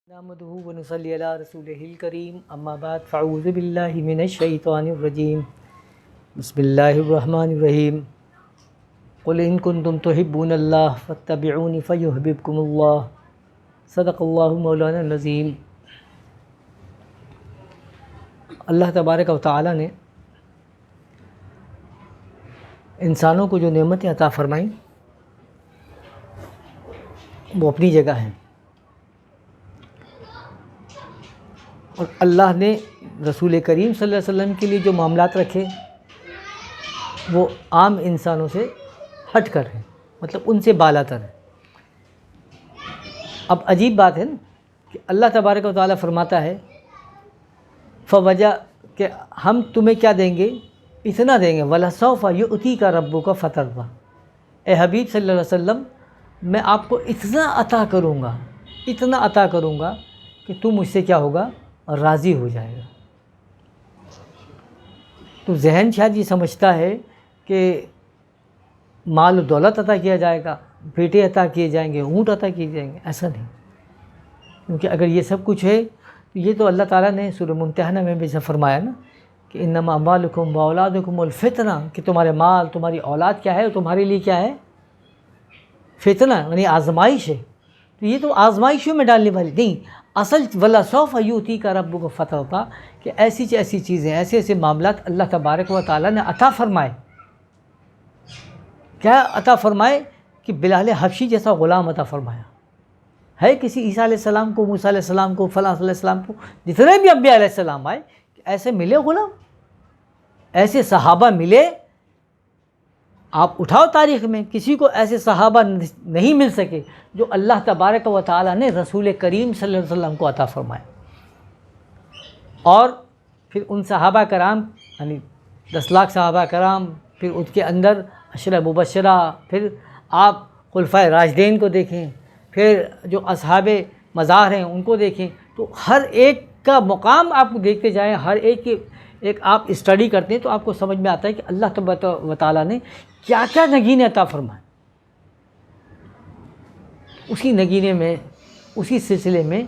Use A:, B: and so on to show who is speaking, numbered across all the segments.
A: نحمده ونصلي على رسوله الكريم اما بعد فاعوذ بالله من الشيطان الرجيم بسم الله الرحمن الرحيم قل ان كنتم تحبون الله فاتبعوني فيحببكم الله صدق الله مولانا العظیم۔ اللہ تبارک و تعالی نے انسانوں کو جو نعمتیں عطا فرمائیں وہ اپنی جگہ ہیں، اور اللہ نے رسول کریم صلی اللہ علیہ وسلم کے لیے جو معاملات رکھے وہ عام انسانوں سے ہٹ کر ہیں، مطلب ان سے بالا تر ہیں۔ اب عجیب بات ہے نا کہ اللہ تبارک و تعالیٰ فرماتا ہے فوجہ کہ ہم تمہیں کیا دیں گے، اتنا دیں گے، وَلَسَوْفَ يُؤْتِيكَ رَبُّكَ فَتَرْضَىٰ، اے حبیب صلی اللہ علیہ وسلم میں آپ کو اتنا عطا کروں گا، اتنا عطا کروں گا کہ تم مجھ سے کیا ہوگا، راضی ہو جائے گا۔ تو ذہن شاید یہ سمجھتا ہے کہ مال و دولت عطا کیا جائے گا، بیٹے عطا کیے جائیں گے، اونٹ عطا کیے جائیں گے، ایسا نہیں، کیونکہ اگر یہ سب کچھ ہے تو یہ تو اللہ تعالیٰ نے سورہ ممتحنہ میں بھی فرمایا نا کہ انما اموالکم واولادکم الفتنہ، کہ تمہارے مال تمہاری اولاد کیا ہے، تمہارے لیے کیا ہے، فتنہ یعنی آزمائش ہے۔ تو یہ تو آزمائشوں میں ڈالنے والی نہیں، اصل وَلَسَوْفَ يُؤْتِيكَ رَبُّكَ فَتَرْضَىٰ کہ ایسی چیزیں، ایسے معاملات اللہ تبارک و تعالیٰ نے عطا فرمائے۔ کیا عطا فرمائے کہ بلال حبشی جیسا غلام عطا فرمایا ہے، کسی عیسیٰ علیہ السلام کو، موسیٰ علیہ السلام کو، فلاں علیہ السلام کو، جتنے بھی انبیاء علیہ السلام آئے ایسے ملے غلام، ایسے صحابہ ملے۔ آپ اٹھاؤ تاریخ میں کسی کو ایسے صحابہ نہیں مل سکے جو اللہ تبارک و تعالیٰ نے رسول کریم صلی اللہ علیہ وسلم کو عطا فرمائے۔ اور پھر ان صحابہ کرام یعنی 10 لاکھ صحابہ کرام، پھر ان کے اندر عشرہ مبشرہ، پھر آپ خلفائے راشدین کو دیکھیں، پھر جو اصحاب مزار ہیں ان کو دیکھیں، تو ہر ایک کا مقام آپ دیکھتے جائیں، ہر ایک آپ اسٹڈی کرتے ہیں تو آپ کو سمجھ میں آتا ہے کہ اللہ تبارک و تعالیٰ نے کیا کیا نگینے عطا فرمائے۔ اسی نگینے میں، اسی سلسلے میں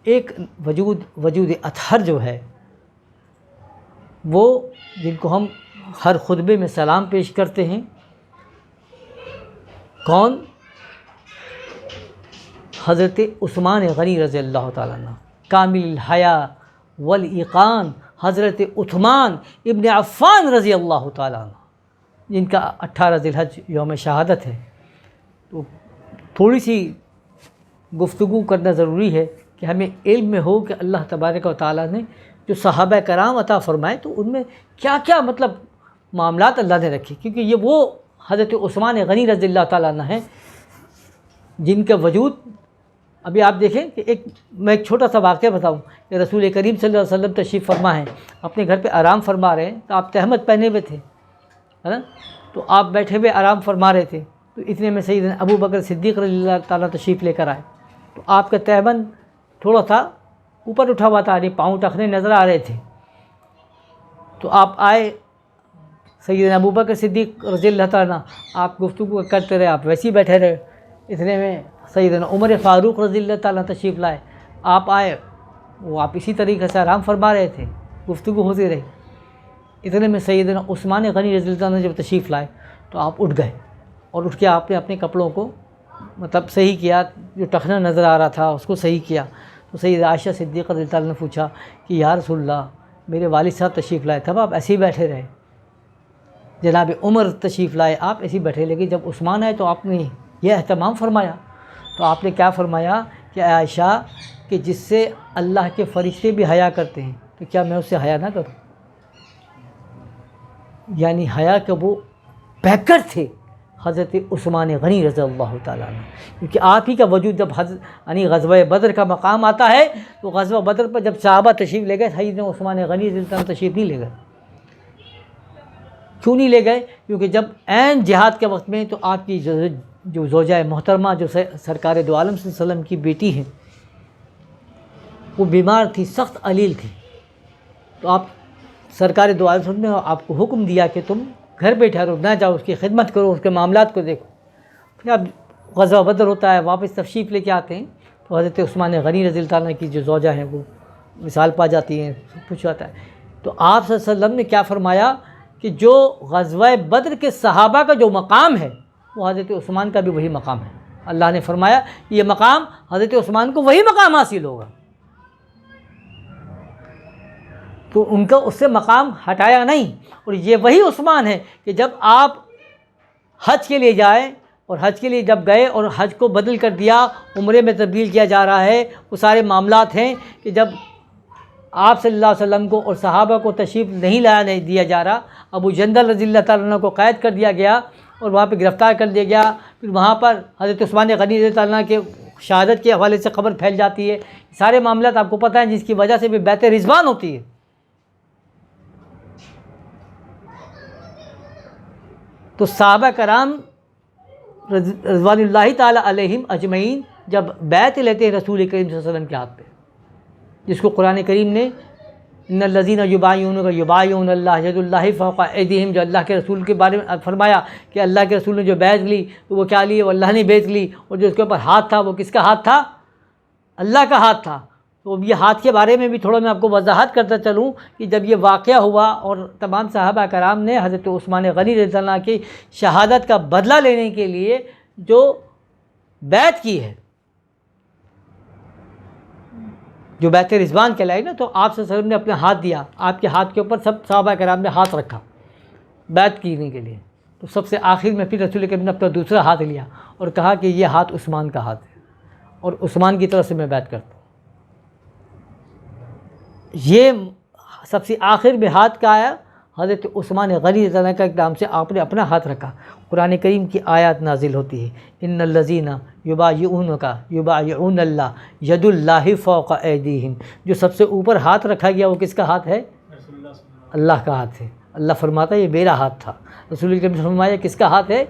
A: ایک وجود اطہر جو ہے، وہ جن کو ہم ہر خطبے میں سلام پیش کرتے ہیں، کون؟ حضرت عثمان غنی رضی اللہ تعالیٰ عنہ، کامل الحیا والایقان، حضرت عثمان ابن عفان رضی اللہ تعالیٰ عنہ، جن کا 18 ذی الحج یوم شہادت ہے۔ تو تھوڑی سی گفتگو کرنا ضروری ہے کہ ہمیں علم میں ہو کہ اللہ تبارک و تعالیٰ نے جو صحابہ کرام عطا فرمائے تو ان میں کیا کیا مطلب معاملات اللہ نے رکھے، کیونکہ یہ وہ حضرت عثمان غنی رضی اللہ تعالیٰ عنہ ہیں جن کا وجود ابھی آپ دیکھیں کہ میں ایک چھوٹا سا واقعہ بتاؤں کہ رسول کریم صلی اللہ علیہ وسلم تشریف فرما ہیں، اپنے گھر پہ آرام فرما رہے ہیں، تو آپ تہمت پہنے ہوئے تھے، ہے نا، تو آپ بیٹھے ہوئے آرام فرما رہے تھے، تو اتنے میں سیدنا ابو بکر صدیق رضی اللہ تعالیٰ تشریف لے کر آئے، تو آپ کا تہبند تھوڑا سا اوپر اٹھا ہوا تھا، یعنی پاؤں ٹخنے نظر آ رہے تھے، تو آپ آئے، سیدنا ابو بکر صدیق رضی اللہ تعالیٰ آپ گفتگو کرتے رہے، آپ ویسے ہی بیٹھے رہے، اتنے میں سیدنا عمر فاروق رضی اللہ تعالیٰ تشریف لائے، آپ آئے، وہ آپ اسی طریقے سے آرام فرما رہے تھے، گفتگو ہوتی رہی، اتنے میں سیدنا عثمان غنی رضی اللہ تعالیٰ جب تشریف لائے تو آپ اٹھ گئے، اور اٹھ کے آپ نے اپنے کپڑوں کو مطلب صحیح کیا، جو ٹخنا نظر آ رہا تھا اس کو صحیح کیا، تو سیدہ عائشہ صدیقہ رضی اللہ تعالیٰ نے پوچھا کہ یا رسول اللہ میرے والد صاحب تشریف لائے تب آپ ایسے ہی بیٹھے رہے، جناب عمر تشریف لائے آپ ایسے ہی بیٹھے، لیکن جب عثمان آئے تو آپ نے یہ اہتمام فرمایا، تو آپ نے کیا فرمایا کہ عائشہ کہ جس سے اللہ کے فرشتے بھی حیا کرتے ہیں تو کیا میں اس سے حیا نہ کروں، یعنی حیا کے وہ پیکر تھے حضرت عثمان غنی رضی اللہ تعالیٰ عنہ، کیونکہ آپ ہی کا وجود جب یعنی غزوہ بدر کا مقام آتا ہے تو غزوہ بدر پر جب صحابہ تشریف لے گئے، سیدنا عثمان غنی رضی اللہ عنہ تشریف نہیں لے گئے۔ کیوں نہیں لے گئے؟ کیونکہ جب عین جہاد کے وقت میں تو آپ کی جو زوجہ محترمہ جو سرکار دو عالم صلی اللہ علیہ وسلم کی بیٹی ہیں وہ بیمار تھی، سخت علیل تھی، تو آپ سرکار دو عالم صلی اللہ علیہ وسلم نے آپ کو حکم دیا کہ تم گھر بیٹھے رہو، نہ جاؤ، اس کی خدمت کرو، اس کے معاملات کو دیکھو۔ پھر اب غزوہ بدر ہوتا ہے، واپس تشریف لے کے آتے ہیں، تو حضرت عثمان غنی رضی اللہ عنہ کی جو زوجہ ہیں وہ مثال پا جاتی ہیں، سب کچھ ہوتا ہے۔ تو آپ صلی اللہ علیہ وسلم نے کیا فرمایا کہ جو غزوہ بدر کے صحابہ کا جو مقام ہے وہ حضرت عثمان کا بھی وہی مقام ہے۔ اللہ نے فرمایا یہ مقام حضرت عثمان کو وہی مقام حاصل ہوگا، تو ان کا اس سے مقام ہٹایا نہیں۔ اور یہ وہی عثمان ہے کہ جب آپ حج کے لیے جائیں، اور حج کے لیے جب گئے اور حج کو بدل کر دیا، عمرے میں تبدیل کیا جا رہا ہے، وہ سارے معاملات ہیں کہ جب آپ صلی اللہ علیہ وسلم کو اور صحابہ کو تشریف نہیں لایا نہیں دیا جا رہا، ابو جندل رضی اللہ تعالیٰ عنہ کو قید کر دیا گیا اور وہاں پہ گرفتار کر دیا گیا۔ پھر وہاں پر حضرت عثمان غنی رضی اللہ عنہ کے شہادت کے حوالے سے خبر پھیل جاتی ہے، سارے معاملات آپ کو پتہ ہیں، جس کی وجہ سے بھی بیعت رضوان ہوتی ہے۔ تو صحابہ کرام رضوان اللہ تعالیٰ علیہم اجمعین جب بیعت لیتے ہیں رسول کریم صلی اللہ علیہ وسلم کے ہاتھ پہ، جس کو قرآن کریم نے ان الذین یبایعونک یبایعون اللہ ید اللہ فوق ایدیہم، جو اللہ کے رسول کے بارے میں فرمایا کہ اللہ کے رسول نے جو بیعت لی تو وہ کیا لی؟ وہ اللہ نے بیعت لی، اور جو اس کے اوپر ہاتھ تھا وہ کس کا ہاتھ تھا؟ اللہ کا ہاتھ تھا۔ تو یہ ہاتھ کے بارے میں بھی تھوڑا میں آپ کو وضاحت کرتا چلوں کہ جب یہ واقعہ ہوا اور تمام صحابہ کرام نے حضرت عثمان غنی رضی اللہ عنہ کی شہادت کا بدلہ لینے کے لیے جو بیعت کی ہے، جو بیعت رضوان کہلائی نا، تو آپ صلی اللہ علیہ وسلم نے اپنا ہاتھ دیا، آپ کے ہاتھ کے اوپر سب صحابہ کرام نے ہاتھ رکھا بیعت کرنے کے لیے۔ تو سب سے آخر میں پھر رسول کریم نے اپنا دوسرا ہاتھ لیا اور کہا کہ یہ ہاتھ عثمان کا ہاتھ ہے اور عثمان کی طرف سے میں بیعت کرتا ہوں۔ یہ سب سے آخر میں ہاتھ کا آیا حضرت عثمان غنی رضی اللہ عنہ کا اقدام سے آپ نے اپنا ہاتھ رکھا۔ قرآن کریم کی آیات نازل ہوتی ہے، ان الذین یبایعونک یبایعون اللہ ید اللہ فوق ایدیہم، جو سب سے اوپر ہاتھ رکھا گیا وہ کس کا ہاتھ ہے؟ اللہ کا ہاتھ ہے۔ اللہ فرماتا ہے یہ میرا ہاتھ تھا، رسول کریم نے فرمایا کس کا ہاتھ ہے؟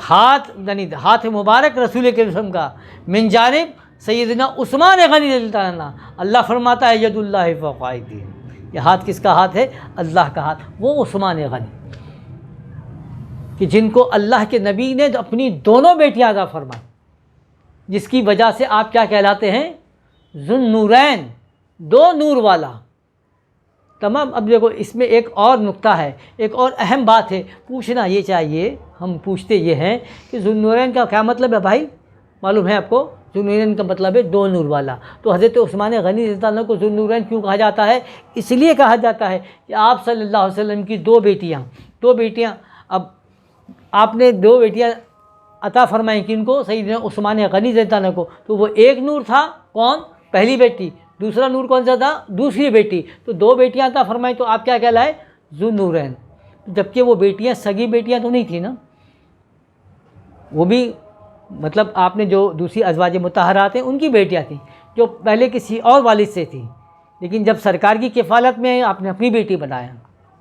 A: ہاتھ یعنی ہاتھ مبارک رسول کریم صلی اللہ علیہ وسلم کا من جانب سیدنا عثمان غنی رضی اللہ عنہ۔ اللہ فرماتا ہے ید اللہ فوق ایدیہم، یہ ہاتھ کس کا ہاتھ ہے؟ اللہ کا ہاتھ، وہ عثمان غنی کہ جن کو اللہ کے نبی نے اپنی دونوں بیٹیاں عطا فرمائیں، جس کی وجہ سے آپ کیا کہلاتے ہیں؟ ذو النورین، دو نور والا۔ تمام۔ اب دیکھو اس میں ایک اور نقطہ ہے، ایک اور اہم بات ہے، پوچھنا یہ چاہیے، ہم پوچھتے یہ ہیں کہ ذو النورین کا کیا مطلب ہے بھائی؟ معلوم ہے آپ کو؟ ذو النورین کا مطلب ہے دو نور والا۔ تو حضرت عثمان غنی رضی اللہ عنہ کو ذو النورین کیوں کہا جاتا ہے؟ اس لیے کہا جاتا ہے کہ آپ صلی اللہ علیہ وسلم کی دو بیٹیاں اب آپ نے دو بیٹیاں عطا فرمائیں، کن کو؟ سیدنا عثمان غنی رضی اللہ عنہ کو۔ تو وہ ایک نور تھا، کون؟ پہلی بیٹی۔ دوسرا نور کون سا تھا؟ دوسری بیٹی۔ تو دو بیٹیاں عطا فرمائیں تو آپ کیا کہلائے؟ ذو النورین۔ جبکہ وہ بیٹیاں سگی بیٹیاں تو نہیں تھیں نا، وہ بھی مطلب آپ نے جو دوسری ازواج مطہرات ہیں ان کی بیٹیاں تھیں، جو پہلے کسی اور والد سے تھیں، لیکن جب سرکار کی کفالت میں آپ نے اپنی بیٹی بنایا،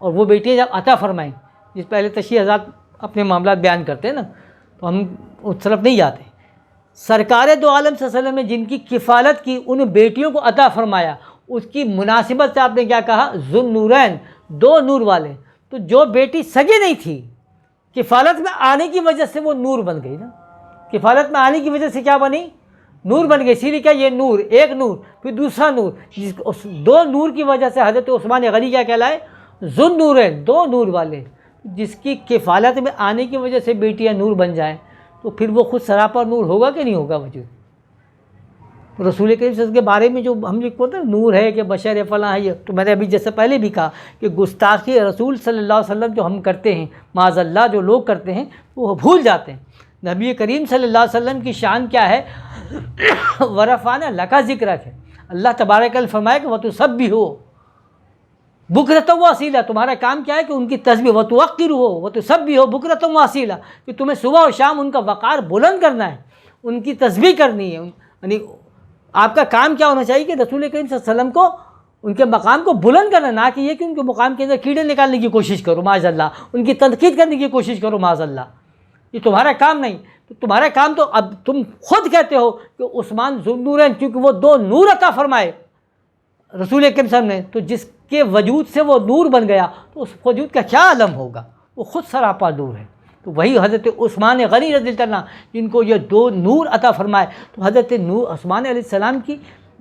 A: اور وہ بیٹیاں جب عطا فرمائیں، جس پہلے تشریح حضرات اپنے معاملات بیان کرتے ہیں نا، تو ہم اس طرف نہیں جاتے۔ سرکار دو عالم صلی اللہ علیہ وسلم نے جن کی کفالت کی، ان بیٹیوں کو عطا فرمایا، اس کی مناسبت سے آپ نے کیا کہا؟ ذو النورین، دو نور والے۔ تو جو بیٹی سگی نہیں تھی، کفالت میں آنے کی وجہ سے وہ نور بن گئی نا، کفالت میں آنے کی وجہ سے کیا بنی؟ نور بن گئی۔ اسی لیے کیا یہ نور، ایک نور پھر دوسرا نور، اس دو نور کی وجہ سے حضرت عثمان غنی کیا کہلائے؟ ذو النورین، دو نور والے۔ جس کی کفالت میں آنے کی وجہ سے بیٹیاں نور بن جائیں تو پھر وہ خود سراپا نور ہوگا کہ نہیں ہوگا وجود؟ رسول کریم صلی اللہ علیہ وسلم کے بارے میں جو ہم لکھ ہوتا ہے نور ہے کہ بشر ہے فلاں ہے، یہ تو میں نے ابھی جیسے پہلے بھی کہا کہ گستاخی رسول صلی اللہ علیہ وسلم جو ہم کرتے ہیں، معاذ اللہ جو لوگ کرتے ہیں، وہ بھول جاتے ہیں۔ نبی کریم صلی اللہ علیہ وسلم کی شان کیا ہے؟ ورفعنا لک ذکرک ہے۔ اللہ تبارک و فرمایا کہ وتسبحوا بکرۃ و اصیلا، تمہارا کام کیا ہے کہ ان کی تسبیح، وتوقروا وتسبحوا بکرۃ و اصیلا، کہ تمہیں صبح و شام ان کا وقار بلند کرنا ہے، ان کی تسبیح کرنی ہے۔ یعنی آپ کا کام کیا ہونا چاہیے کہ رسول کریم صلی اللہ علیہ وسلم کو ان کے مقام کو بلند کرنا، نہ کہ یہ کہ ان کے مقام کے اندر کیڑے نکالنے کی کوشش کرو معاذ اللہ، ان کی تنقید کرنے کی کوشش کرو معاذ اللہ۔ یہ تمہارا کام نہیں۔ تو تمہارا کام تو اب تم خود کہتے ہو کہ عثمان ذو النورین، کیونکہ وہ دو نور عطا فرمائے رسول کریم صلی اللہ علیہ وسلم نے، تو جس کے وجود سے وہ نور بن گیا تو اس وجود کا کیا عالم ہوگا؟ وہ خود سراپا نور ہے۔ تو وہی حضرت عثمان غنی رضی اللہ عنہ جن کو یہ دو نور عطا فرمائے. تو حضرت عثمان علیہ السلام کی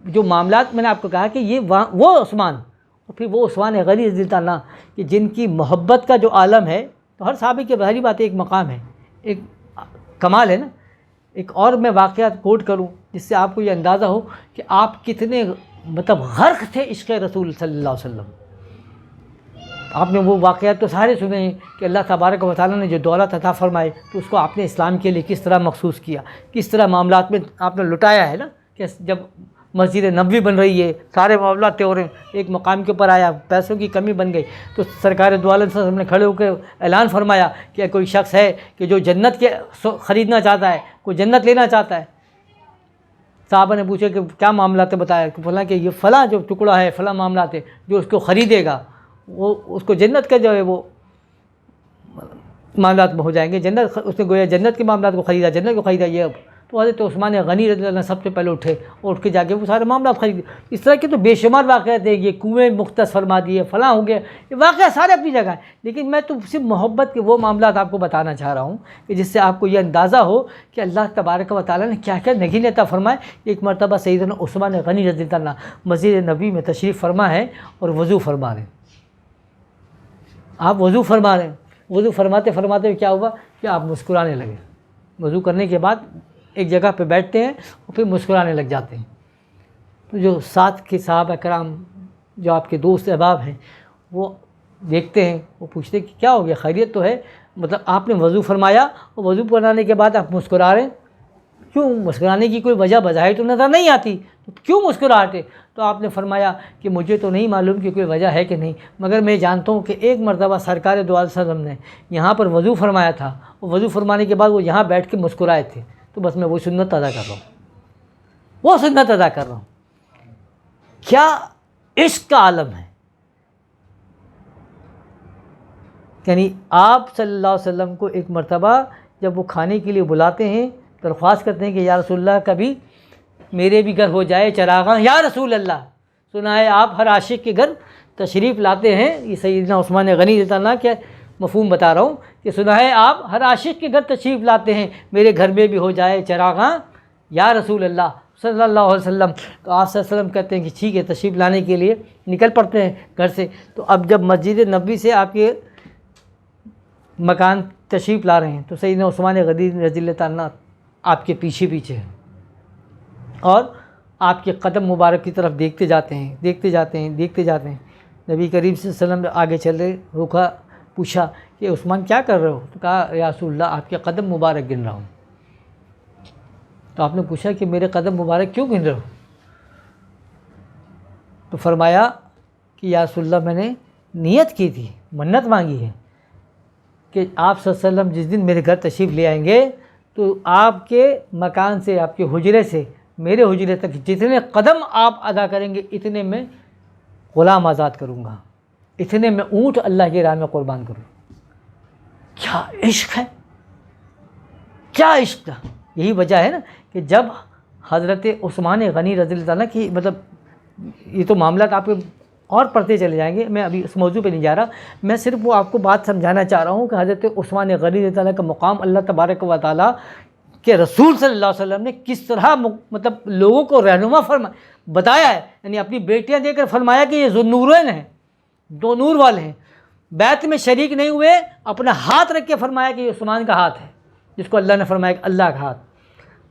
A: جو معاملات میں نے آپ کو کہا کہ یہ وہ عثمان، اور پھر وہ عثمان غنی رضی اللہ عنہ کہ جن کی محبت کا جو عالم ہے. تو ہر صحابی کے ظاہری بات ہے ایک مقام ہے، ایک کمال ہے نا. ایک اور میں واقعات کوٹ کروں جس سے آپ کو یہ اندازہ ہو کہ آپ کتنے مطلب غرق تھے عشق رسول صلی اللہ علیہ وسلم. آپ نے وہ واقعات تو سارے سنے ہیں کہ اللہ تبارک و تعالیٰ نے جو دولت عطا فرمائے تو اس کو آپ نے اسلام کے لیے کس طرح مخصوص کیا، کس طرح معاملات میں آپ نے لٹایا ہے نا. کہ جب مسجد نبوی بن رہی ہے، سارے معاملات طے ہو رہے ہیں، ایک مقام کے اوپر آیا، پیسوں کی کمی بن گئی تو سرکار دو عالم صلی اللہ علیہ وسلم نے کھڑے ہو کے اعلان فرمایا کہ کوئی شخص ہے کہ جو جنت کے خریدنا چاہتا ہے، کوئی جنت لینا چاہتا ہے. صحابہ نے پوچھا کہ کیا معاملات ہے، بتایا کہ فلاں کہ یہ فلاں جو ٹکڑا ہے، فلاں معاملات ہے، جو اس کو خریدے گا وہ اس کو جنت کا جو ہے وہ معاملات میں ہو جائیں گے. جنت اس نے گویا جنت کے معاملات کو خریدا، جنت کو خریدا. یہ تو حضرت عثمان غنی رضی اللہ عنہ سب سے پہلے اٹھے اور اٹھ کے جا کے وہ سارے معاملات خریدے. اس طرح کے تو بے شمار واقعات ہیں. یہ کنویں مختص فرما دیے، فلاں ہو گیا، یہ واقعات سارے اپنی جگہ ہیں. لیکن میں تو صرف محبت کے وہ معاملات آپ کو بتانا چاہ رہا ہوں کہ جس سے آپ کو یہ اندازہ ہو کہ اللہ تبارک و تعالیٰ نے کیا کیا نگین عطا فرمائے. ایک مرتبہ سیدنا عثمان غنی رضی اللہ عنہ مسجد نبوی میں تشریف فرما ہے اور وضو فرما رہے ہیں. آپ وضو فرما رہے ہیں، وضو فرماتے فرماتے کیا ہوا کہ آپ مسکرانے لگے. وضو کرنے کے بعد ایک جگہ پہ بیٹھتے ہیں اور پھر مسکرانے لگ جاتے ہیں. تو جو ساتھ کے صحابہ کرام جو آپ کے دوست احباب ہیں وہ دیکھتے ہیں، وہ پوچھتے ہیں کہ کیا ہو گیا، خیریت تو ہے؟ مطلب آپ نے وضو فرمایا اور وضو فرمانے کے بعد آپ مسکرا رہے ہیں، کیوں؟ مسکرانے کی کوئی وجہ بظاہر تو نظر نہیں آتی، تو کیوں مسکراہٹے؟ تو آپ نے فرمایا کہ مجھے تو نہیں معلوم کہ کوئی وجہ ہے کہ نہیں، مگر میں جانتا ہوں کہ ایک مرتبہ سرکار دو عالم صلی اللہ علیہ وسلم نے یہاں پر وضو فرمایا تھا اور وضو فرمانے کے بعد وہ یہاں بیٹھ کے مسکرائے تھے. تو بس میں وہ سنت ادا کر رہا ہوں، وہ سنت ادا کر رہا ہوں. کیا عشق کا عالم ہے. یعنی آپ صلی اللہ علیہ وسلم کو ایک مرتبہ جب وہ کھانے کے لیے بلاتے ہیں، درخواست کرتے ہیں کہ یا رسول اللہ کبھی میرے بھی گھر ہو جائے چراغاں. یا رسول اللہ، سنا ہے آپ ہر عاشق کے گھر تشریف لاتے ہیں. یہ سیدنا عثمان غنی رضی اللہ عنہ کے مفہوم بتا رہا ہوں کہ سنا ہے آپ ہر عاشق کے گھر تشریف لاتے ہیں، میرے گھر میں بھی ہو جائے چراغاں یا رسول اللہ صلی اللہ علیہ وسلم. تو آپ صلی اللہ علیہ وسلم کہتے ہیں کہ ٹھیک ہے، تشریف لانے کے لیے نکل پڑتے ہیں گھر سے. تو اب جب مسجد نبوی سے آپ کے مکان تشریف لا رہے ہیں تو سیدنا عثمان غنی رضی اللہ عنہ آپ کے پیچھے پیچھے ہیں اور آپ کے قدم مبارک کی طرف دیکھتے جاتے ہیں، دیکھتے جاتے ہیں، دیکھتے جاتے ہیں. نبی کریم صلی اللہ علیہ وسلم آگے چلے، روکا، پوچھا کہ عثمان کیا کر رہے ہو؟ تو کہا یا رسول اللہ آپ کے قدم مبارک گن رہا ہوں. تو آپ نے پوچھا کہ میرے قدم مبارک کیوں گن رہے ہو؟ تو فرمایا کہ یا رسول اللہ میں نے نیت کی تھی، منت مانگی ہے کہ آپ صلی اللہ علیہ وسلم جس دن میرے گھر تشریف لے آئیں گے تو آپ کے مکان سے، آپ کے حجرے سے میرے حجرے تک جتنے قدم آپ ادا کریں گے اتنے میں غلام آزاد کروں گا، اتنے میں اونٹ اللہ کی راہ میں قربان کروں. کیا عشق ہے، کیا عشق تھا. یہی وجہ ہے نا کہ جب حضرت عثمان غنی رضی اللہ عنہ کی مطلب یہ تو معاملات آپ اور پڑھتے چلے جائیں گے، میں ابھی اس موضوع پہ نہیں جا رہا. میں صرف وہ آپ کو بات سمجھانا چاہ رہا ہوں کہ حضرت عثمان غنی رضی اللہ عنہ کا مقام اللہ تبارک و تعالیٰ کہ رسول صلی اللہ علیہ وسلم نے کس طرح مطلب لوگوں کو رہنما بتایا ہے. یعنی اپنی بیٹیاں دے کر فرمایا کہ یہ ذوالنورین ہیں، دو نور والے ہیں. بیعت میں شریک نہیں ہوئے، اپنا ہاتھ رکھ کے فرمایا کہ یہ عثمان کا ہاتھ ہے، جس کو اللہ نے فرمایا کہ اللہ کا ہاتھ.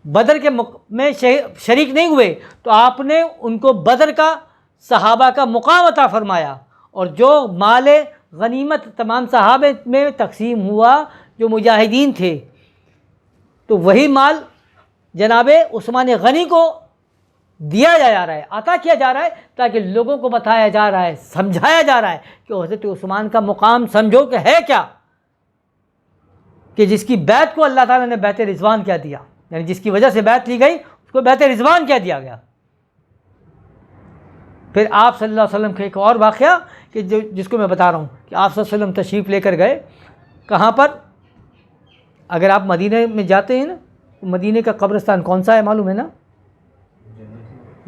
A: بدر کے میں شریک نہیں ہوئے تو آپ نے ان کو بدر کا صحابہ کا مقام عطا فرمایا، اور جو مال غنیمت تمام صحابہ میں تقسیم ہوا جو مجاہدین تھے تو وہی مال جناب عثمان غنی کو دیا جا رہا ہے، عطا کیا جا رہا ہے، تاکہ لوگوں کو بتایا جا رہا ہے، سمجھایا جا رہا ہے کہ حضرت عثمان کا مقام سمجھو کہ ہے کیا، کہ جس کی بیعت کو اللہ تعالیٰ نے بیعت رضوان کیا دیا. یعنی جس کی وجہ سے بیعت لی گئی اس کو بیعت رضوان کیا دیا گیا. پھر آپ صلی اللہ علیہ وسلم کا ایک اور واقعہ کہ جس کو میں بتا رہا ہوں کہ آپ صلی اللہ علیہ وسلم تشریف لے کر گئے کہاں پر. اگر آپ مدینہ میں جاتے ہیں نا تو مدینہ کا قبرستان کون سا ہے معلوم ہے نا؟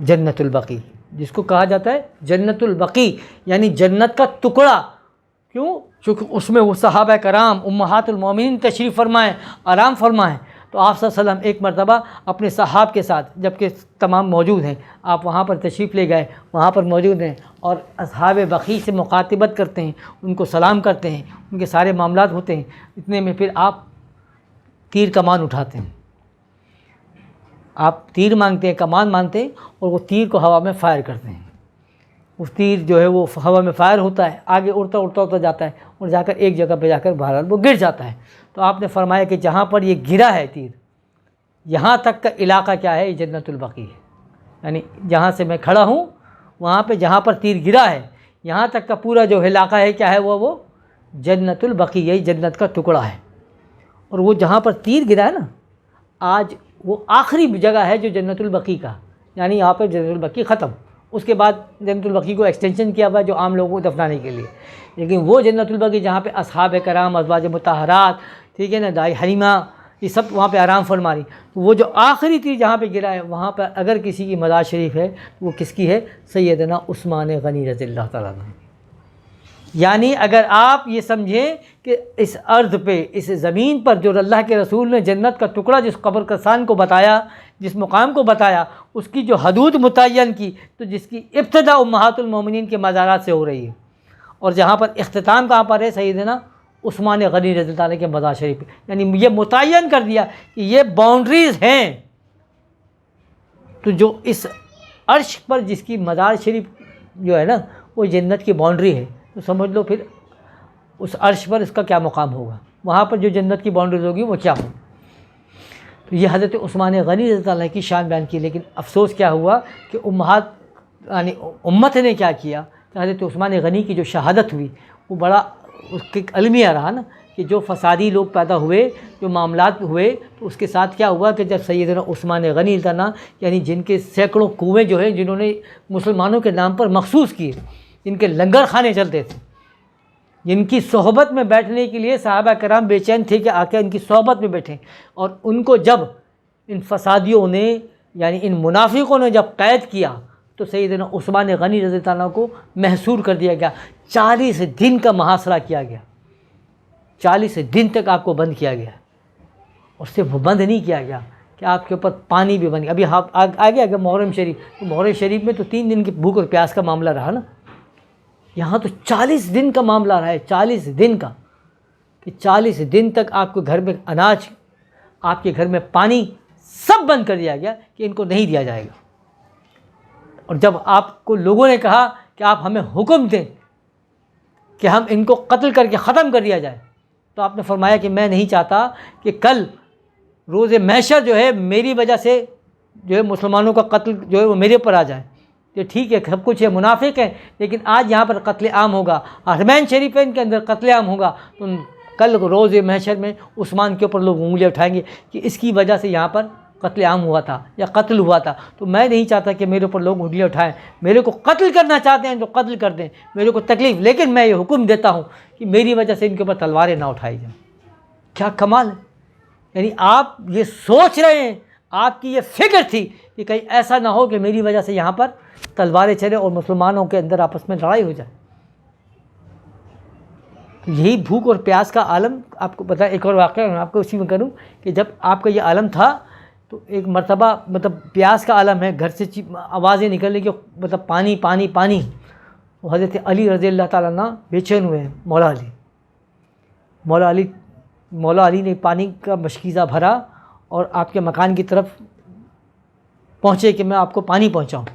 A: جنت البقیع، جس کو کہا جاتا ہے جنت البقیع، یعنی جنت کا ٹکڑا. کیوں؟ چونکہ اس میں وہ صحابہ کرام امہات المومنین تشریف فرمائیں، آرام فرمائیں، تو آپ صلی اللہ علیہ وسلم ایک مرتبہ اپنے صحاب کے ساتھ، جبکہ تمام موجود ہیں، آپ وہاں پر تشریف لے گئے، وہاں پر موجود ہیں اور اصحاب بقیع سے مخاطبت کرتے ہیں، ان کو سلام کرتے ہیں، ان کے سارے معاملات ہوتے ہیں، اتنے میں پھر آپ تیر کمان اٹھاتے ہیں، آپ تیر مانگتے ہیں، کمان مانگتے ہیں، اور وہ تیر کو ہوا میں فائر کرتے ہیں۔ وہ تیر جو ہے وہ ہوا میں فائر ہوتا ہے، آگے اڑتا اڑتا اڑتا جاتا ہے اور جا کر ایک جگہ پہ جا کر بہرحال وہ گر جاتا ہے۔ تو آپ نے فرمایا کہ جہاں پر یہ گرا ہے تیر، یہاں تک کا علاقہ کیا ہے؟ یہ جنت البقیع ہے، یعنی جہاں سے میں کھڑا ہوں وہاں پہ جہاں پر تیر گرا ہے یہاں تک کا پورا جو علاقہ ہے کیا ہے؟ وہ جنت البقیع، یہی جنت کا ٹکڑا ہے۔ اور وہ جہاں پر تیر گرا ہے نا، آج وہ آخری جگہ ہے جو جنت البقیع کا، یعنی یہاں پر جنت البقیع ختم، اس کے بعد جنت البقیع کو ایکسٹینشن کیا ہوا ہے جو عام لوگوں کو دفنانے کے لیے، لیکن وہ جنت البقیع جہاں پہ اصحاب کرام، ازواج مطہرات، ٹھیک ہے نا، دائی حلیمہ، یہ سب وہاں پہ آرام فرما رہی، وہ جو آخری تیر جہاں پہ گرا ہے وہاں پر اگر کسی کی مزار شریف ہے تو وہ کس کی ہے؟ سیدنا عثمان غنی رضی اللہ تعالیٰ عنہ۔ یعنی اگر آپ یہ سمجھیں کہ اس ارض پہ، اس زمین پر جو اللہ کے رسول نے جنت کا ٹکڑا جس قبر کسان کو بتایا، جس مقام کو بتایا، اس کی جو حدود متعین کی، تو جس کی ابتدا امہات المومنین کے مزارات سے ہو رہی ہے، اور جہاں پر اختتام کہاں پر ہے؟ سیدنا عثمان غنی رضی اللہ عنہ کے مزار شریف پہ، یعنی یہ متعین کر دیا کہ یہ باؤنڈریز ہیں۔ تو جو اس عرش پر جس کی مزار شریف جو ہے نا وہ جنت کی باؤنڈری ہے، تو سمجھ لو پھر اس عرش پر اس کا کیا مقام ہوگا، وہاں پر جو جنت کی باؤنڈریز ہوگی وہ کیا ہوگی۔ تو یہ حضرت عثمان غنی رضی اللہ عنہ کی شان بیان کی، لیکن افسوس کیا ہوا کہ امہات یعنی امت نے کیا کیا کہ حضرت عثمان غنی کی جو شہادت ہوئی وہ بڑا اس کے المیہ رہا نا، کہ جو فسادی لوگ پیدا ہوئے، جو معاملات ہوئے، تو اس کے ساتھ کیا ہوا کہ جب سیدنا عثمان غنی رضی اللہ عنہ، یعنی جن کے سینکڑوں کنویں جو ہیں جنہوں نے مسلمانوں کے نام پر مخصوص کیے، جن کے لنگر خانے چلتے تھے، جن کی صحبت میں بیٹھنے کے لیے صحابہ کرام بے چین تھے کہ آ کے ان کی صحبت میں بیٹھیں، اور ان کو جب ان فسادیوں نے یعنی ان منافقوں نے جب قید کیا تو سیدنا عثمان غنی رضی اللہ عنہ کو محصور کر دیا گیا، 40 دن کا محاصرہ کیا گیا، 40 دن تک آپ کو بند کیا گیا، اور صرف بند نہیں کیا گیا کہ آپ کے اوپر پانی بھی بن گیا۔ ابھی آگے آگے محرم شریف، محرم شریف میں تو 3 دن کی بھوک اور پیاس کا معاملہ رہا نا، یہاں تو 40 دن کا معاملہ رہا ہے، 40 دن کا، کہ 40 دن تک آپ کو گھر میں اناج، آپ کے گھر میں پانی سب بند کر دیا گیا کہ ان کو نہیں دیا جائے گا۔ اور جب آپ کو لوگوں نے کہا کہ آپ ہمیں حکم دیں کہ ہم ان کو قتل کر کے ختم کر دیا جائے، تو آپ نے فرمایا کہ میں نہیں چاہتا کہ کل روز محشر جو ہے میری وجہ سے جو ہے مسلمانوں کا قتل جو ہے وہ میرے پر آ جائے۔ کہ ٹھیک ہے سب کچھ ہے، منافق ہے، لیکن آج یہاں پر قتل عام ہوگا، حرمین شریفین کے اندر قتل عام ہوگا، تو کل روز محشر میں عثمان کے اوپر لوگ انگلیاں اٹھائیں گے کہ اس کی وجہ سے یہاں پر قتل عام ہوا تھا یا قتل ہوا تھا۔ تو میں نہیں چاہتا کہ میرے اوپر لوگ انگلیاں اٹھائیں، میرے کو قتل کرنا چاہتے ہیں تو قتل کر دیں، میرے کو تکلیف، لیکن میں یہ حکم دیتا ہوں کہ میری وجہ سے ان کے اوپر تلواریں نہ اٹھائی جائیں۔ کیا کمال ہے! یعنی آپ یہ سوچ رہے ہیں، آپ کی یہ فکر تھی کہ کہیں ایسا نہ ہو کہ میری وجہ سے یہاں پر تلواریں چلے اور مسلمانوں کے اندر آپس میں لڑائی ہو جائے۔ یہی بھوک اور پیاس کا عالم آپ کو پتہ ہے۔ ایک اور واقعہ میں آپ کو اسی میں کروں کہ جب آپ کا یہ عالم تھا تو ایک مرتبہ مطلب پیاس کا عالم ہے، گھر سے آوازیں نکلنے کی، مطلب پانی پانی پانی، وہ حضرت علی رضی اللہ تعالیٰ عنہ بے چین ہوئے ہیں، مولا علی نے پانی کا مشکیزہ بھرا اور آپ کے مکان کی طرف پہنچے کہ میں آپ کو پانی پہنچاؤں،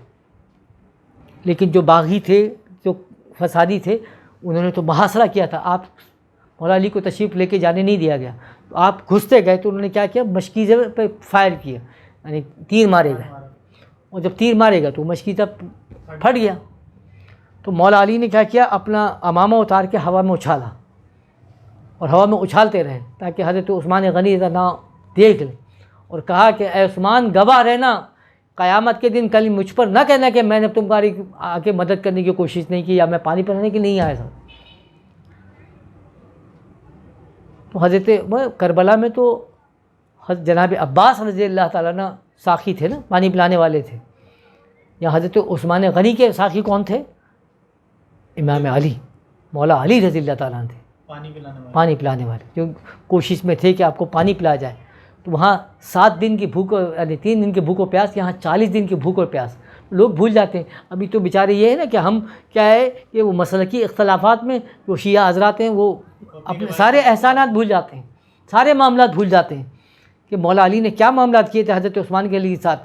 A: لیکن جو باغی تھے، جو فسادی تھے، انہوں نے تو محاصرہ کیا تھا، آپ مولا علی کو تشریف لے کے جانے نہیں دیا گیا، تو آپ گھستے گئے تو انہوں نے کیا کیا، مشکیزے پہ فائر کیا، یعنی تیر مارے گئے، اور جب تیر مارے گا تو مشکیزہ پھٹ گیا، تو مولا علی نے کیا کیا، اپنا امامہ اتار کے ہوا میں اچھالا، اور ہوا میں اچھالتے رہے تاکہ حضرت عثمان غنی نہ دیکھ لیں، اور کہا کہ اے عثمان گواہ رہنا، قیامت کے دن کل مجھ پر نہ کہنا کہ میں نے تمہاری آ کے مدد کرنے کی کوشش نہیں کی یا میں پانی پلانے کے نہیں آیا تھا۔ تو حضرت کربلا میں تو جناب عباس رضی اللہ تعالیٰ عنہ ساقی تھے نا، پانی پلانے والے تھے، یا حضرت عثمان غنی کے ساقی کون تھے؟ امام علی، مولا علی رضی اللہ تعالیٰ عنہ تھے۔ پانی پلانے والے جو کوشش میں تھے کہ آپ کو پانی پلایا جائے. تو وہاں 7 دن کی بھوک یعنی 3 دن کی بھوک و پیاس، یہاں 40 دن کی بھوک اور پیاس. لوگ بھول جاتے ہیں. ابھی تو بیچارے یہ ہے نا کہ ہم کیا ہے کہ وہ مسلکی اختلافات میں جو شیعہ حضرات ہیں وہ اپنے سارے احسانات بھول جاتے ہیں، سارے معاملات بھول جاتے ہیں کہ مولا علی نے کیا معاملات کیے تھے حضرت عثمان کے علی کے ساتھ.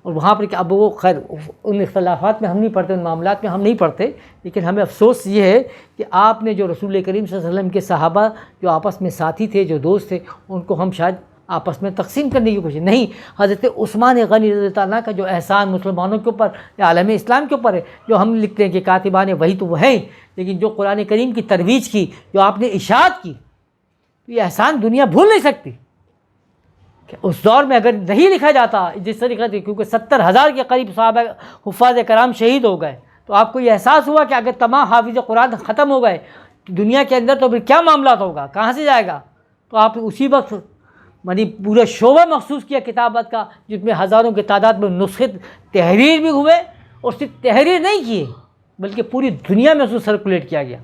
A: اور وہاں پر کہ اب وہ خیر ان اختلافات میں ہم نہیں پڑھتے، ان معاملات میں ہم نہیں پڑھتے، لیکن ہمیں افسوس یہ ہے کہ آپ نے جو رسول کریم صلی اللہ علیہ وسلم کے صحابہ جو آپس میں ساتھی تھے، جو دوست تھے، ان کو ہم شاید آپس میں تقسیم کرنے کی کوشش نہیں. حضرت عثمان غنی رضی اللہ عنہ کا جو احسان مسلمانوں کے اوپر یا عالم اسلام کے اوپر ہے، جو ہم لکھتے ہیں کہ کاتبان وہی تو وہ ہیں، لیکن جو قرآن کریم کی ترویج کی، جو آپ نے اشاعت کی، تو یہ احسان دنیا بھول نہیں سکتی. کہ اس دور میں اگر نہیں لکھا جاتا جس طریقے سے، کیونکہ 70,000 کے قریب صحابہ حفاظ کرام شہید ہو گئے، تو آپ کو یہ احساس ہوا کہ اگر تمام حافظ قرآن ختم ہو گئے تو دنیا کے اندر تو پھر کیا معاملات ہوگا، کہاں سے جائے گا. تو آپ اسی وقت یعنی پورا شعبہ مخصوص کیا کتابت کا، جس میں ہزاروں کی تعداد میں نسخے تحریر بھی ہوئے، اور صرف تحریر نہیں کیے بلکہ پوری دنیا میں اس کو سرکولیٹ کیا گیا.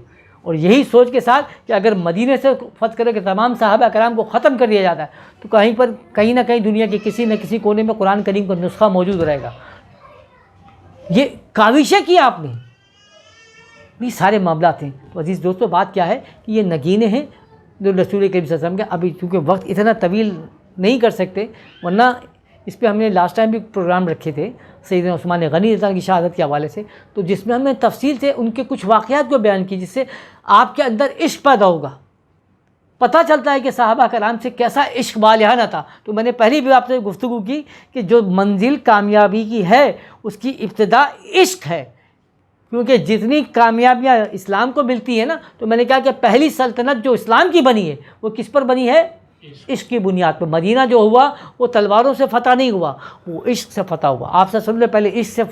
A: اور یہی سوچ کے ساتھ کہ اگر مدینے سے فتح کرے کہ تمام صحابہ کرام کو ختم کر دیا جاتا ہے، تو کہیں نہ کہیں دنیا کے کسی نہ کسی کونے میں قرآن کریم کا نسخہ موجود رہے گا. یہ کاوشیں کی آپ نے، یہ سارے معاملات ہیں. تو عزیز دوستو، بات کیا ہے کہ یہ نگینے ہیں جو رسول کریم صلی اللہ علیہ وسلم کے. ابھی چونکہ وقت اتنا طویل نہیں کر سکتے، ورنہ اس پہ ہم نے لاسٹ ٹائم بھی پروگرام رکھے تھے سیدنا عثمان غنی رضی اللہ عنہ کی شہادت کے حوالے سے، تو جس میں ہم نے تفصیل سے ان کے کچھ واقعات کو بیان کی، جس سے آپ کے اندر عشق پیدا ہوگا. پتہ چلتا ہے کہ صحابہ کرام سے کیسا عشق بالہانہ تھا. تو میں نے پہلی بھی آپ سے گفتگو کی کہ جو منزل کامیابی کی ہے اس کی ابتدا عشق ہے، کیونکہ جتنی کامیابیاں اسلام کو ملتی ہیں نا، تو میں نے کہا کہ پہلی سلطنت جو اسلام کی بنی ہے وہ کس پر بنی ہے؟ عشق کی بنیاد پر. مدینہ جو ہوا وہ تلواروں سے فتح نہیں ہوا، وہ عشق سے فتح ہوا. آپ صلی اللہ علیہ وسلم پہلے عشق سے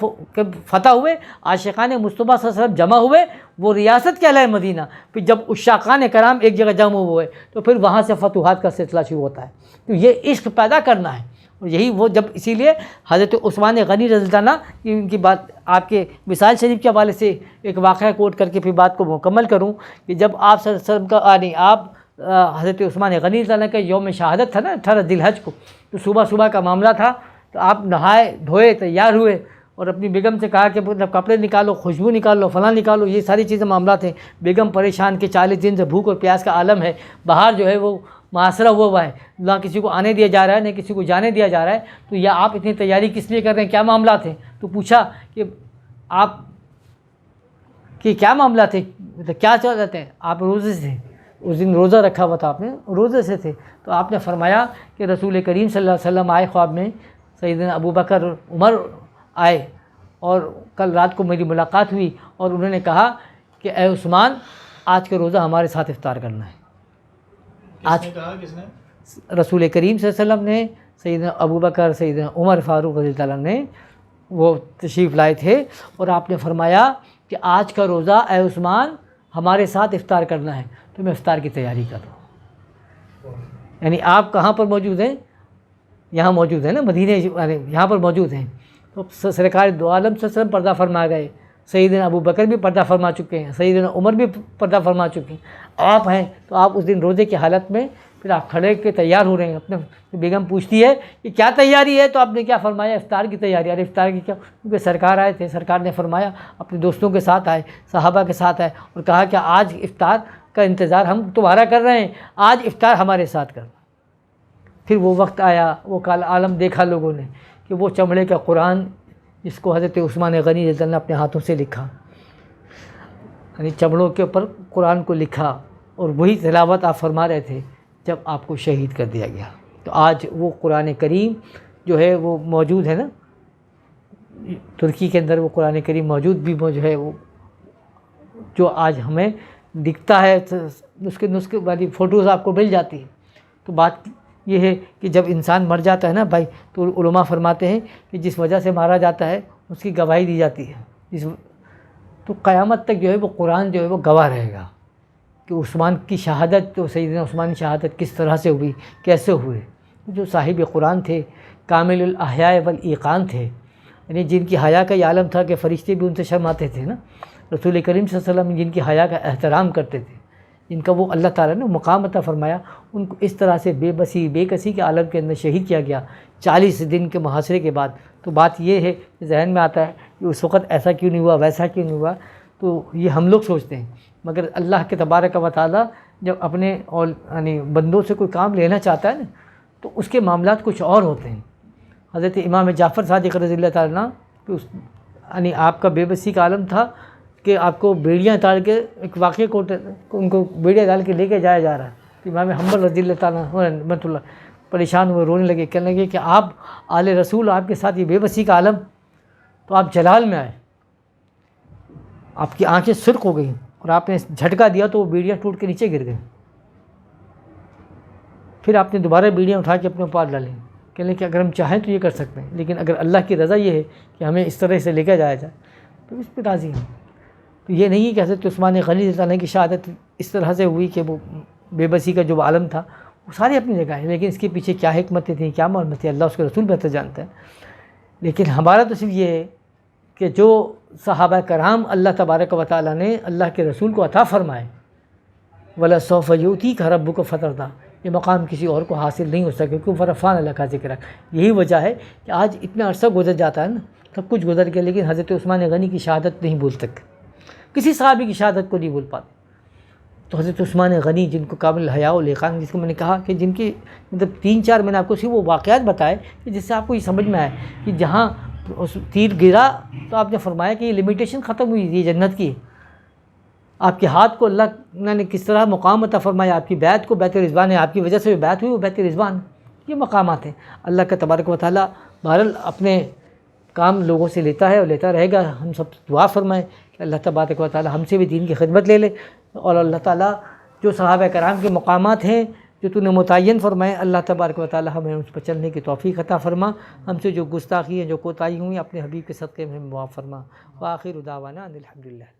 A: فتح ہوئے، عاشقان مصطفیٰ صلی اللہ علیہ وسلم جمع ہوئے، وہ ریاست کہلائے مدینہ. پھر جب عشاقان کرام ایک جگہ جمع ہوئے تو پھر وہاں سے فتوحات کا سلسلہ شروع ہوتا ہے. تو یہ عشق پیدا کرنا ہے، اور یہی وہ جب اسی لیے حضرت عثمان غنی رضی اللہ عنہ ان کی بات آپ کے مثال شریف کے حوالے سے ایک واقعہ کوٹ کر کے پھر بات کو مکمل کروں کہ جب آپ صلی اللہ علیہ وسلم کا آپ حضرت عثمان غنی رضی اللہ عنہ کا یوم شہادت تھا نا 18 ذی الحج کو، تو صبح کا معاملہ تھا. تو آپ نہائے دھوئے تیار ہوئے اور اپنی بیگم سے کہا کہ کپڑے نکالو، خوشبو نکالو، فلاں نکالو، یہ ساری چیزیں معاملات ہیں. بیگم پریشان کہ 40 دن سے بھوک اور پیاس کا عالم ہے، باہر جو ہے وہ محاصرہ ہوا ہے، نہ کسی کو آنے دیا جا رہا ہے نہ کسی کو جانے دیا جا رہا ہے. تو یہ آپ اتنی تیاری کس لیے کر رہے ہیں، کیا معاملات ہیں؟ تو پوچھا کہ آپ کہ کیا معاملات ہیں، کیا چل رہتے ہیں؟ آپ روزے سے، اس دن روزہ رکھا ہوا تھا آپ نے، روزے سے تھے. تو آپ نے فرمایا کہ رسول کریم صلی اللہ علیہ وسلم آئے خواب میں، سیدنا ابو بکر عمر آئے، اور کل رات کو میری ملاقات ہوئی اور انہوں نے کہا کہ اے عثمان، آج کا روزہ ہمارے ساتھ افطار کرنا ہے. آج
B: کس نے؟
A: رسول کریم صلی اللہ علیہ وسلم نے، سیدنا ابو بکر، سیدنا عمر فاروق رضی اللہ عنہ نے وہ تشریف لائے تھے، اور آپ نے فرمایا کہ آج کا روزہ اے عثمان ہمارے ساتھ افطار کرنا ہے. تو میں افطار کی تیاری کر رہا ہوں. یعنی آپ کہاں پر موجود ہیں؟ یہاں موجود ہیں نا، مدینے یہاں پر موجود ہیں. تو سرکار دو عالم صلی اللہ علیہ وسلم پردہ فرما گئے، سیدنا ابو بکر بھی پردہ فرما چکے ہیں، سیدنا عمر بھی پردہ فرما چکے ہیں، آپ ہیں. تو آپ اس دن روزے کی حالت میں پھر آپ کھڑے کے تیار ہو رہے ہیں. اپنے بیگم پوچھتی ہے کہ کیا تیاری ہے؟ تو آپ نے کیا فرمایا؟ افطار کی تیاری. ارے افطار کی کیا؟ کیونکہ سرکار آئے تھے، سرکار نے فرمایا اپنے دوستوں کے ساتھ آئے، صحابہ کے ساتھ آئے، اور کہا کہ آج افطار کا انتظار ہم تمہارا کر رہے ہیں، آج افطار ہمارے ساتھ کرنا. پھر وہ وقت آیا، وہ کال عالم دیکھا لوگوں نے کہ وہ چمڑے کا قرآن جس کو حضرت عثمان غنی رضی اللہ عنہ نے اپنے ہاتھوں سے لکھا، یعنی چمڑوں کے اوپر قرآن کو لکھا، اور وہی تلاوت آپ فرما رہے تھے جب آپ کو شہید کر دیا گیا. تو آج وہ قرآن کریم جو ہے وہ موجود ہے نا ترکی کے اندر، وہ قرآن کریم موجود بھی جو ہے وہ جو آج ہمیں دکھتا ہے، نسخے والی فوٹوز آپ کو مل جاتی ہے. تو بات یہ ہے کہ جب انسان مر جاتا ہے نا بھائی، تو علماء فرماتے ہیں کہ جس وجہ سے مارا جاتا ہے اس کی گواہی دی جاتی ہے. تو قیامت تک جو ہے وہ قرآن جو ہے وہ گواہ رہے گا کہ عثمان کی شہادت، تو سیدنا عثمان کی شہادت کس طرح سے ہوئی، کیسے ہوئے. جو صاحب قرآن تھے، کامل الاحیاء والایقان تھے، یعنی جن کی حیا کا یہ عالم تھا کہ فرشتے بھی ان سے شرماتے تھے نا. رسول کریم صلی اللہ علیہ وسلم جن کی حیا کا احترام کرتے تھے، ان کا وہ اللہ تعالیٰ نے مقام عطا فرمایا، ان کو اس طرح سے بے بسی بے کسی کے عالم کے اندر شہید کیا گیا 40 دن کے محاصرے کے بعد۔ تو بات یہ ہے کہ ذہن میں آتا ہے کہ اس وقت ایسا کیوں نہیں ہوا، ویسا کیوں نہیں ہوا، تو یہ ہم لوگ سوچتے ہیں، مگر اللہ کے تبارک و تعالیٰ جب اپنے یعنی بندوں سے کوئی کام لینا چاہتا ہے نا تو اس کے معاملات کچھ اور ہوتے ہیں۔ حضرت امام جعفر صادق رضی اللہ تعالیٰ عنہ یعنی آپ کا بے بسی کا عالم تھا کہ آپ کو بیڑیاں ڈال کے ایک واقعے کو ان کو بیڑیاں ڈال کے لے کے جایا جا رہا ہے، تو امام حنبل رضی اللہ تعالیٰ رحمۃ اللہ پریشان ہوئے، رونے لگے، کہنے لگے کہ آپ آل رسول، آپ کے ساتھ یہ بے بسی کا عالم، تو آپ جلال میں آئے، آپ کی آنکھیں سرخ ہو گئیں اور آپ نے جھٹکا دیا تو وہ بیڑیاں ٹوٹ کے نیچے گر گئیں۔ پھر آپ نے دوبارہ بیڑیاں اٹھا کے اپنے پاس ڈالیں، کہنے کہ اگر ہم چاہیں تو یہ کر سکتے ہیں، لیکن اگر اللہ کی رضا یہ ہے کہ ہمیں اس طرح سے لے کے جایا جائے تو اس پہ راضی ہیں۔ تو یہ نہیں کہ حضرت عثمان غنی رضی اللہ عنہ کی شہادت اس طرح سے ہوئی کہ وہ بے بسی کا جو عالم تھا وہ سارے اپنی جگہ ہیں، لیکن اس کے پیچھے کیا حکمتیں تھیں، کیا معلومات تھی، اللہ اس کے رسول بہتر جانتے ہیں۔ لیکن ہمارا تو صرف یہ ہے کہ جو صحابہ کرام اللہ تبارک و تعالیٰ نے اللہ کے رسول کو عطا فرمائے، وَلَسَوْفَ يُؤْتِيكَ رَبُّكَ فَتَرْضَىٰ، یہ مقام کسی اور کو حاصل نہیں ہو سکے، کیوں فرفان اللہ کا ذکر ہے۔ یہی وجہ ہے کہ آج اتنا عرصہ گزر جاتا ہے نا، سب کچھ گزر گیا، لیکن حضرت عثمان غنی کی شہادت نہیں بھول سکتے، کسی صحابی کی شہادت کو نہیں بھول پاتے۔ تو حضرت عثمان غنی جن کو کامل الحیاء والاقان، جس کو میں نے کہا کہ جن کی مطلب 3-4 میں نے آپ کو صرف وہ واقعات بتائے کہ جس سے آپ کو یہ سمجھ میں آئے کہ جہاں تیر گرا تو آپ نے فرمایا کہ یہ لمیٹیشن ختم ہوئی، یہ جنت کی، آپ کے ہاتھ کو اللہ نے کس طرح مقام عطا فرمایا، آپ کی بیعت کو بیعت رضوان ہے، آپ کی وجہ سے جو بیعت ہوئی وہ بیعت رضوان، یہ مقامات ہیں۔ اللہ کا تبارک و تعالیٰ بہرحال اپنے کام لوگوں سے لیتا ہے اور لیتا رہے گا۔ ہم سب دعا فرمائیں کہ اللہ تبارک و تعالیٰ ہم سے بھی دین کی خدمت لے لے، اور اللہ تعالیٰ جو صحابہ کرام کے مقامات ہیں جو تو نے متعین فرمائے، اللہ تبارک و تعالیٰ ہمیں اس پر چلنے کی توفیق عطا فرما، ہم سے جو گستاخی ہیں، جو کوتاہی ہوئی، اپنے حبیب کے صدقے میں معاف فرما۔ وآخر دعوانا ان الحمدللہ۔